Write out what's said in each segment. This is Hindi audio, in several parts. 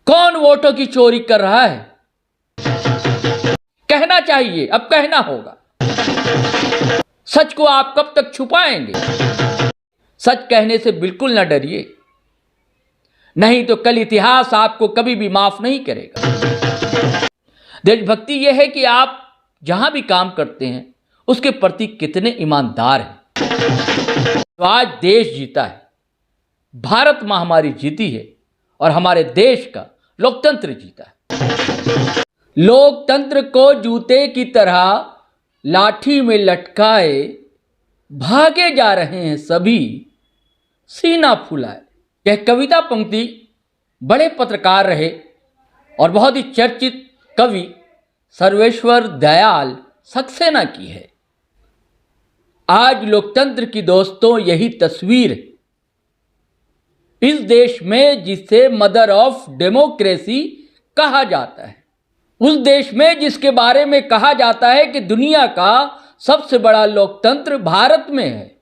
कौन वोटों की चोरी कर रहा है? कहना चाहिए, अब कहना होगा। सच को आप कब तक छुपाएंगे? सच कहने से बिल्कुल न डरिए, नहीं तो कल इतिहास आपको कभी भी माफ नहीं करेगा। देशभक्ति यह है कि आप जहां भी काम करते हैं उसके प्रति कितने ईमानदार हैं। तो आज देश जीता है, भारत महामारी जीती है और हमारे देश का लोकतंत्र जीता है। लोकतंत्र को जूते की तरह लाठी में लटकाए भागे जा रहे हैं सभी सीना फुलाए। यह कविता पंक्ति बड़े पत्रकार रहे और बहुत ही चर्चित कवि सर्वेश्वर दयाल सक्सेना की है। आज लोकतंत्र की दोस्तों यही तस्वीर है। इस देश में जिसे मदर ऑफ डेमोक्रेसी कहा जाता है, उस देश में जिसके बारे में कहा जाता है कि दुनिया का सबसे बड़ा लोकतंत्र भारत में है,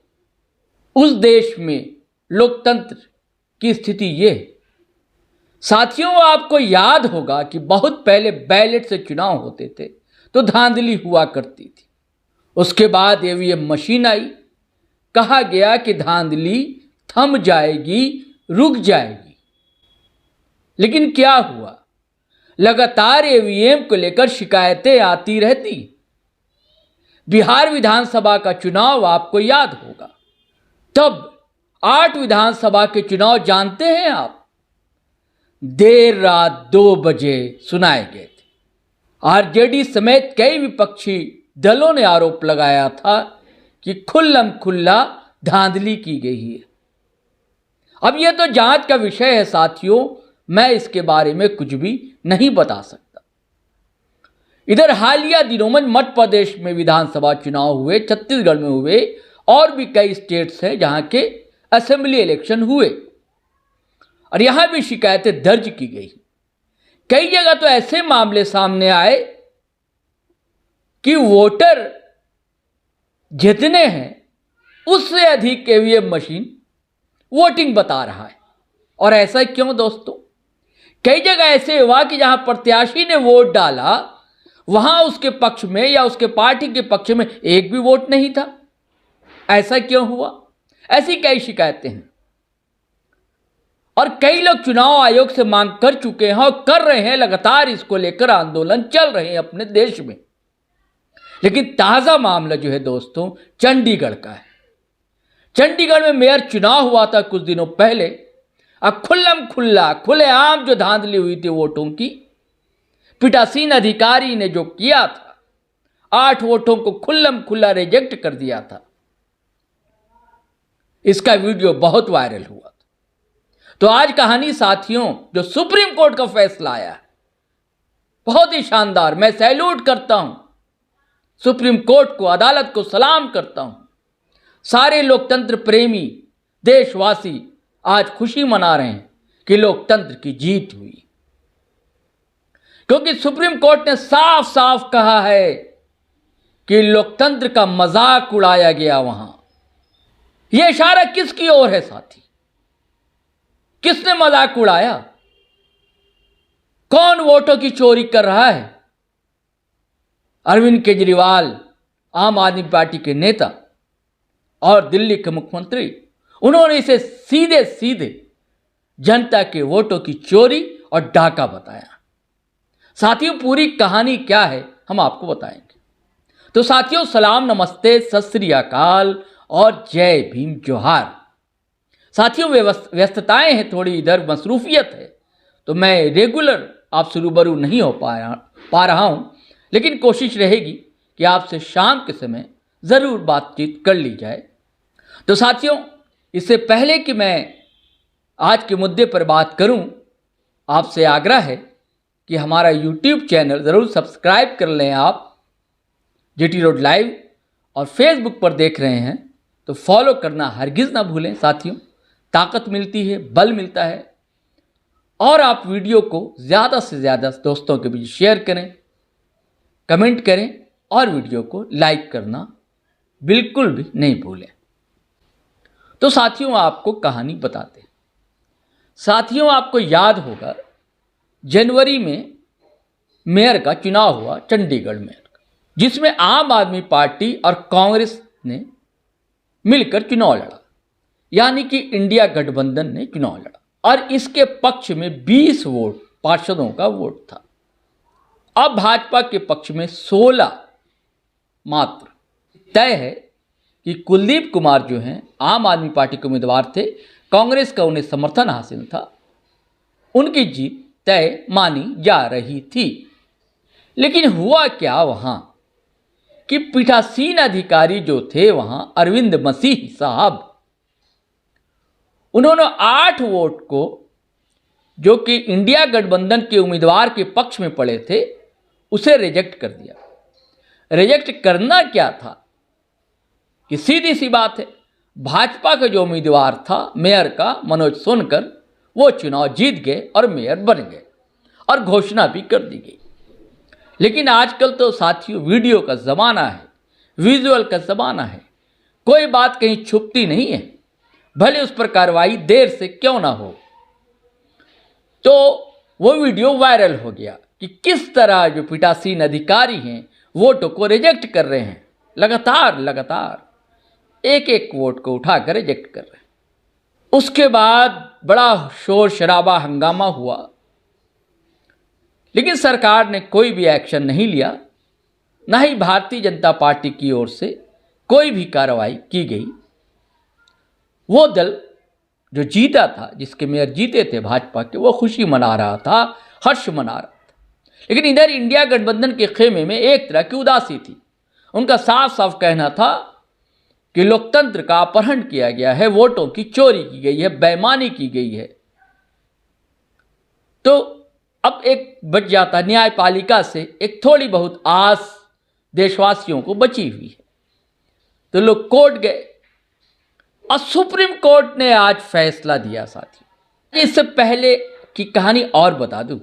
उस देश में लोकतंत्र की स्थिति ये है। साथियों, आपको याद होगा कि बहुत पहले बैलेट से चुनाव होते थे तो धांधली हुआ करती थी। उसके बाद ईवीएम मशीन आई, कहा गया कि धांधली थम जाएगी, रुक जाएगी। लेकिन क्या हुआ? लगातार ईवीएम को लेकर शिकायतें आती रहती। बिहार विधानसभा का चुनाव आपको याद होगा, तब 8 विधानसभा के चुनाव जानते हैं आप, देर रात 2 बजे सुनाए गए थे। आरजेडी समेत कई विपक्षी दलों ने आरोप लगाया था कि खुल्लम खुल्ला धांधली की गई है। अब यह तो जांच का विषय है साथियों, मैं इसके बारे में कुछ भी नहीं बता सकता। इधर हालिया दिनों में मध्य प्रदेश में विधानसभा चुनाव हुए, छत्तीसगढ़ में हुए और भी कई स्टेट्स हैं जहां के असेंबली इलेक्शन हुए और यहां भी शिकायतें दर्ज की गई। कई जगह तो ऐसे मामले सामने आए कि वोटर जितने हैं उससे अधिक ईवीएम मशीन वोटिंग बता रहा है। और ऐसा क्यों दोस्तों? कई जगह ऐसे हुआ कि जहां प्रत्याशी ने वोट डाला वहां उसके पक्ष में या उसके पार्टी के पक्ष में एक भी वोट नहीं था। ऐसा क्यों हुआ? ऐसी कई शिकायतें हैं और कई लोग चुनाव आयोग से मांग कर चुके हैं और कर रहे हैं। लगातार इसको लेकर आंदोलन चल रहे हैं अपने देश में। लेकिन ताजा मामला जो है दोस्तों चंडीगढ़ का है। चंडीगढ़ में मेयर चुनाव हुआ था कुछ दिनों पहले। अब खुलेआम जो धांधली हुई थी वोटों की, पीठासीन अधिकारी ने जो किया था, 8 वोटों को खुल्ला रिजेक्ट कर दिया था। इसका वीडियो बहुत वायरल हुआ था। तो आज कहानी साथियों, जो सुप्रीम कोर्ट का फैसला आया है, बहुत ही शानदार। मैं सैल्यूट करता हूं सुप्रीम कोर्ट को, अदालत को सलाम करता हूं। सारे लोकतंत्र प्रेमी देशवासी आज खुशी मना रहे हैं कि लोकतंत्र की जीत हुई, क्योंकि सुप्रीम कोर्ट ने साफ साफ कहा है कि लोकतंत्र का मजाक उड़ाया गया वहां। यह इशारा किसकी ओर है साथी? किसने मजाक उड़ाया? कौन वोटों की चोरी कर रहा है? अरविंद केजरीवाल, आम आदमी पार्टी के नेता और दिल्ली के मुख्यमंत्री, उन्होंने इसे सीधे सीधे जनता के वोटों की चोरी और डाका बताया। साथियों, पूरी कहानी क्या है हम आपको बताएंगे। तो साथियों, सलाम, नमस्ते, सत श्री अकाल और जय भीम, जोहार। साथियों, व्यस्तताएं हैं, थोड़ी इधर मसरूफियत है, तो मैं रेगुलर आपसे रूबरू नहीं हो पा रहा हूं, लेकिन कोशिश रहेगी कि आपसे शाम के समय ज़रूर बातचीत कर ली जाए। तो साथियों, इससे पहले कि मैं आज के मुद्दे पर बात करूं, आपसे आग्रह है कि हमारा YouTube चैनल ज़रूर सब्सक्राइब कर लें आप, GT रोड लाइव, और फेसबुक पर देख रहे हैं तो फॉलो करना हरगिज़ ना भूलें। साथियों, ताकत मिलती है, बल मिलता है। और आप वीडियो को ज़्यादा से ज़्यादा दोस्तों के बीच शेयर करें, कमेंट करें और वीडियो को लाइक करना बिल्कुल भी नहीं भूलें। तो साथियों, आपको कहानी बताते हैं। साथियों, आपको याद होगा जनवरी में मेयर का चुनाव हुआ, चंडीगढ़ मेयर का, जिसमें आम आदमी पार्टी और कांग्रेस ने मिलकर चुनाव लड़ा, यानी कि इंडिया गठबंधन ने चुनाव लड़ा, और इसके पक्ष में 20 वोट पार्षदों का वोट था। अब भाजपा के पक्ष में 16 मात्र। तय है कि कुलदीप कुमार जो हैं आम आदमी पार्टी के उम्मीदवार थे, कांग्रेस का उन्हें समर्थन हासिल था, उनकी जीत तय मानी जा रही थी। लेकिन हुआ क्या वहां कि पीठासीन अधिकारी जो थे वहां, अरविंद मसीह साहब, उन्होंने 8 वोट को, जो कि इंडिया गठबंधन के उम्मीदवार के पक्ष में पड़े थे, उसे रिजेक्ट कर दिया। रिजेक्ट करना क्या था कि सीधी सी बात है, भाजपा का जो उम्मीदवार था मेयर का, मनोज सोनकर, वो चुनाव जीत गए और मेयर बन गए और घोषणा भी कर दी गई। लेकिन आजकल तो साथियों वीडियो का ज़माना है, विजुअल का ज़माना है, कोई बात कहीं छुपती नहीं है, भले उस पर कार्रवाई देर से क्यों ना हो। तो वो वीडियो वायरल हो गया कि किस तरह जो पीठासीन अधिकारी हैं वोटों को रिजेक्ट कर रहे हैं, लगातार एक एक वोट को उठाकर रिजेक्ट कर रहे हैं। उसके बाद बड़ा शोर शराबा हंगामा हुआ, लेकिन सरकार ने कोई भी एक्शन नहीं लिया, ना ही भारतीय जनता पार्टी की ओर से कोई भी कार्रवाई की गई। वो दल जो जीता था, जिसके मेयर जीते थे भाजपा के, वो खुशी मना रहा था, हर्ष मना रहा था। लेकिन इधर इंडिया गठबंधन के खेमे में एक तरह की उदासी थी। उनका साफ साफ कहना था कि लोकतंत्र का अपहरण किया गया है, वोटों की चोरी की गई है, बेईमानी की गई है। तो अब एक बच जाता, न्यायपालिका से एक थोड़ी बहुत आस देशवासियों को बची हुई है। तो लोग कोर्ट गए और सुप्रीम कोर्ट ने आज फैसला दिया। साथियों, इससे पहले की कहानी और बता दूं,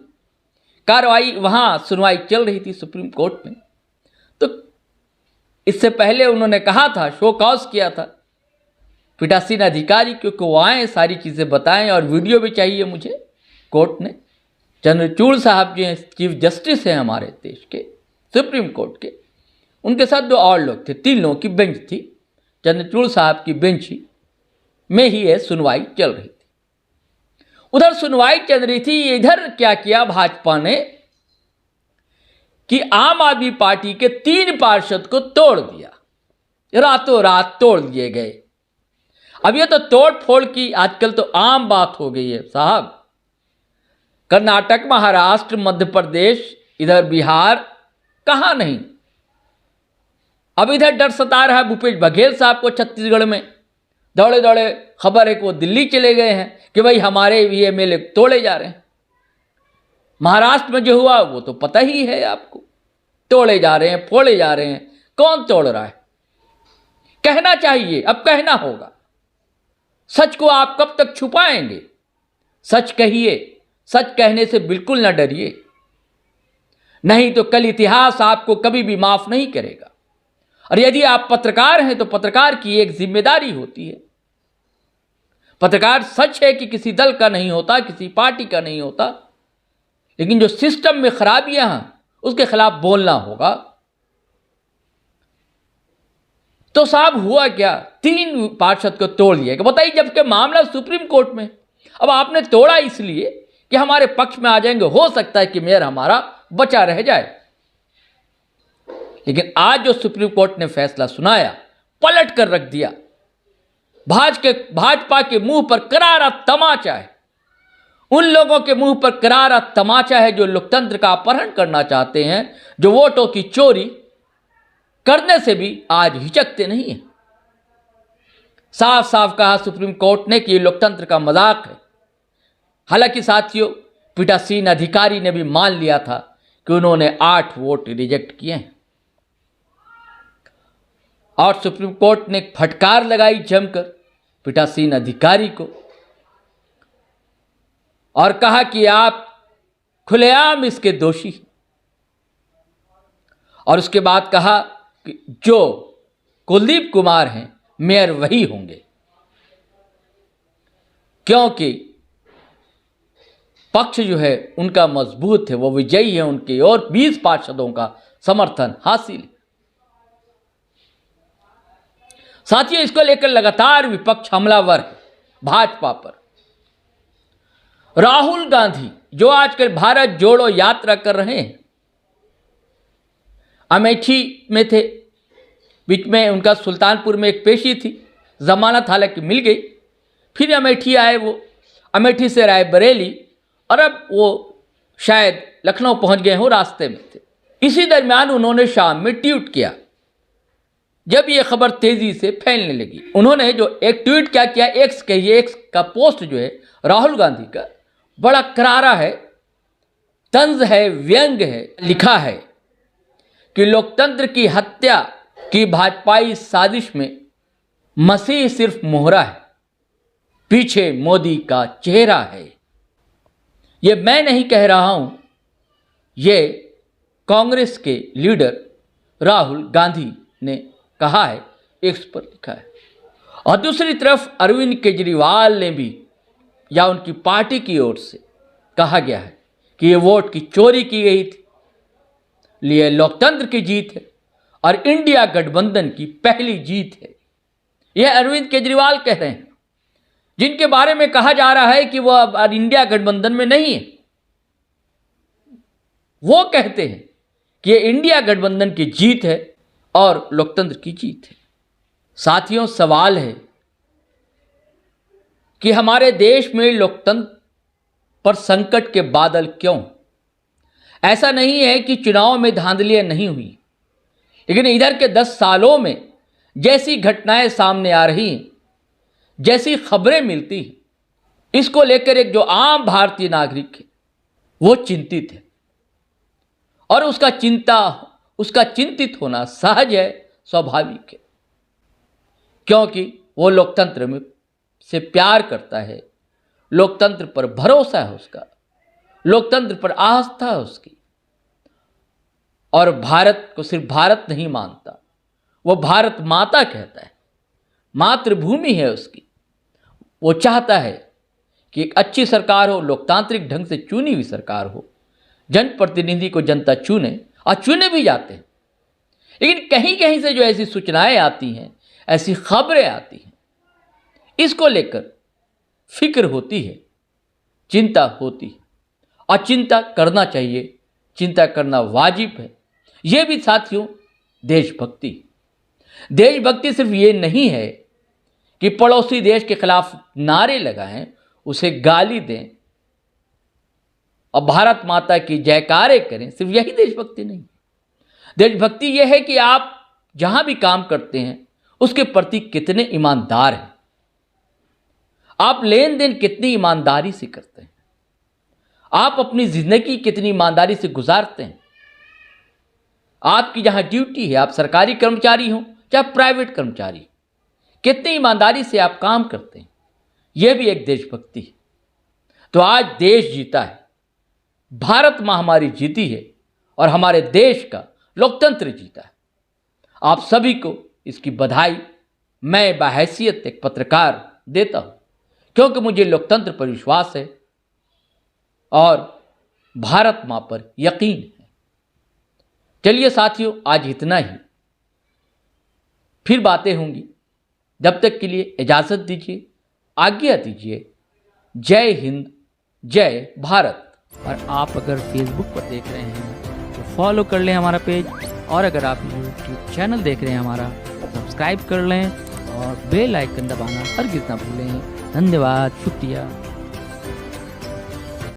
कार्रवाई वहां सुनवाई चल रही थी सुप्रीम कोर्ट में, तो इससे पहले उन्होंने कहा था, शो कॉज किया था पीठासीन अधिकारी, क्योंकि वो आए, सारी चीज़ें बताएं और वीडियो भी चाहिए मुझे। कोर्ट ने, चंद्रचूड़ साहब जी हैं, चीफ जस्टिस हैं हमारे देश के सुप्रीम कोर्ट के, उनके साथ 2 और लोग थे, 3 लोगों की बेंच थी। चंद्रचूड़ साहब की बेंच में ही ये सुनवाई चल रही थी। उधर सुनवाई चल रही थी, इधर क्या किया भाजपा ने कि आम आदमी पार्टी के 3 पार्षद को तोड़ दिया, रातों रात तोड़ दिए गए। अब ये तो तोड़ फोड़ की आजकल तो आम बात हो गई है साहब। कर्नाटक, महाराष्ट्र, मध्य प्रदेश, इधर बिहार, कहां नहीं। अब इधर डर सता रहा है भूपेश बघेल साहब को, छत्तीसगढ़ में दौड़े दौड़े खबर है कि वो दिल्ली चले गए हैं कि भाई हमारे भी एमएलए तोड़े जा रहे हैं। महाराष्ट्र में जो हुआ वो तो पता ही है आपको, तोड़े जा रहे हैं, फोड़े जा रहे हैं। कौन तोड़ रहा है? कहना चाहिए, अब कहना होगा। सच को आप कब तक छुपाएंगे? सच कहिए, सच कहने से बिल्कुल न डरिए, नहीं तो कल इतिहास आपको कभी भी माफ नहीं करेगा। और यदि आप पत्रकार हैं तो पत्रकार की एक जिम्मेदारी होती है। पत्रकार सच है कि किसी दल का नहीं होता, किसी पार्टी का नहीं होता, लेकिन जो सिस्टम में खराबियां हैं उसके खिलाफ बोलना होगा। तो साहब हुआ क्या, 3 पार्षद को तोड़ दिया। बताइए, जबकि मामला सुप्रीम कोर्ट में। अब आपने तोड़ा इसलिए कि हमारे पक्ष में आ जाएंगे, हो सकता है कि मेयर हमारा बचा रह जाए। लेकिन आज जो सुप्रीम कोर्ट ने फैसला सुनाया, पलट कर रख दिया। भाजपा के मुंह पर करारा तमाचा है, उन लोगों के मुंह पर करारा तमाचा है जो लोकतंत्र का अपहरण करना चाहते हैं, जो वोटों की चोरी करने से भी आज हिचकते नहीं हैं। साफ साफ कहा सुप्रीम कोर्ट ने कि ये लोकतंत्र का मजाक है। हालांकि साथियों, पीठासीन अधिकारी ने भी मान लिया था कि उन्होंने 8 वोट रिजेक्ट किए हैं। और सुप्रीम कोर्ट ने फटकार लगाई जमकर पीठासीन अधिकारी को और कहा कि आप खुलेआम इसके दोषी हैं। और उसके बाद कहा कि जो कुलदीप कुमार हैं मेयर वही होंगे, क्योंकि पक्ष जो है उनका मजबूत है, वो विजयी है, उनके और 20 पार्षदों का समर्थन हासिल है। साथियों, इसको लेकर लगातार विपक्ष हमलावर है भाजपा पर। राहुल गांधी जो आजकल भारत जोड़ो यात्रा कर रहे हैं, अमेठी में थे, बीच में उनका सुल्तानपुर में एक पेशी थी, जमानत हालांकि मिल गई, फिर अमेठी आए वो, अमेठी से रायबरेली, और अब वो शायद लखनऊ पहुंच गए हो, रास्ते में थे। इसी दरमियान उन्होंने शाम में ट्वीट किया, जब ये खबर तेजी से फैलने लगी। उन्होंने जो एक ट्वीट क्या किया, एक्स का पोस्ट जो है राहुल गांधी का बड़ा करारा है, तंज है, व्यंग है। लिखा है कि लोकतंत्र की हत्या की भाजपाई साजिश में मसीह सिर्फ मोहरा है, पीछे मोदी का चेहरा है। ये मैं नहीं कह रहा हूं, ये कांग्रेस के लीडर राहुल गांधी ने कहा है, एक्स पर लिखा है। और दूसरी तरफ अरविंद केजरीवाल ने भी, या उनकी पार्टी की ओर से कहा गया है कि ये वोट की चोरी की गई थी, लिए लोकतंत्र की जीत है और इंडिया गठबंधन की पहली जीत है। यह अरविंद केजरीवाल कह रहे हैं, जिनके बारे में कहा जा रहा है कि वह अब इंडिया गठबंधन में नहीं है। वो कहते हैं कि यह इंडिया गठबंधन की जीत है और लोकतंत्र की जीत है। साथियों, सवाल है कि हमारे देश में लोकतंत्र पर संकट के बादल क्यों? ऐसा नहीं है कि चुनाव में धांधलियां नहीं हुई, लेकिन इधर के 10 सालों में जैसी घटनाएं सामने आ रही हैं, जैसी खबरें मिलती हैं, इसको लेकर एक जो आम भारतीय नागरिक है वो चिंतित है। और उसका चिंतित होना सहज है, स्वाभाविक है, क्योंकि वो लोकतंत्र में से प्यार करता है, लोकतंत्र पर भरोसा है उसका, लोकतंत्र पर आस्था है उसकी, और भारत को सिर्फ भारत नहीं मानता, वो भारत माता कहता है, मातृभूमि है उसकी। वो चाहता है कि एक अच्छी सरकार हो, लोकतांत्रिक ढंग से चुनी हुई सरकार हो, जनप्रतिनिधि को जनता चुने, और चुने भी जाते हैं। लेकिन कहीं कहीं से जो ऐसी सूचनाएं आती हैं, ऐसी खबरें आती हैं, इसको लेकर फिक्र होती है, चिंता होती है, और चिंता करना चाहिए, चिंता करना वाजिब है। यह भी साथियों देशभक्ति। देशभक्ति सिर्फ ये नहीं है कि पड़ोसी देश के खिलाफ नारे लगाएं, उसे गाली दें और भारत माता की जयकारे करें, सिर्फ यही देशभक्ति नहीं। देशभक्ति यह है कि आप जहां भी काम करते हैं उसके प्रति कितने ईमानदार हैं, आप लेन देन कितनी ईमानदारी से करते हैं, आप अपनी जिंदगी कितनी ईमानदारी से गुजारते हैं। आपकी जहां ड्यूटी है, आप सरकारी कर्मचारी हो चाहे प्राइवेट कर्मचारी, कितनी ईमानदारी से आप काम करते हैं, यह भी एक देशभक्ति है। तो आज देश जीता है, भारत महामारी जीती है, और हमारे देश का लोकतंत्र जीता है। आप सभी को इसकी बधाई मैं बहैसियत एक पत्रकार देता हूं, क्योंकि मुझे लोकतंत्र पर विश्वास है और भारत मां पर यकीन है। चलिए साथियों, आज इतना ही, फिर बातें होंगी। जब तक के लिए इजाज़त दीजिए, आज्ञा दीजिए। जय हिंद, जय भारत। और आप अगर फेसबुक पर देख रहे हैं तो फॉलो कर लें हमारा पेज, और अगर आप यूट्यूब चैनल देख रहे हैं हमारा, सब्सक्राइब कर लें और बेल आइकन दबाना हरगिज़ ना भूलें। धन्यवाद, शुक्रिया।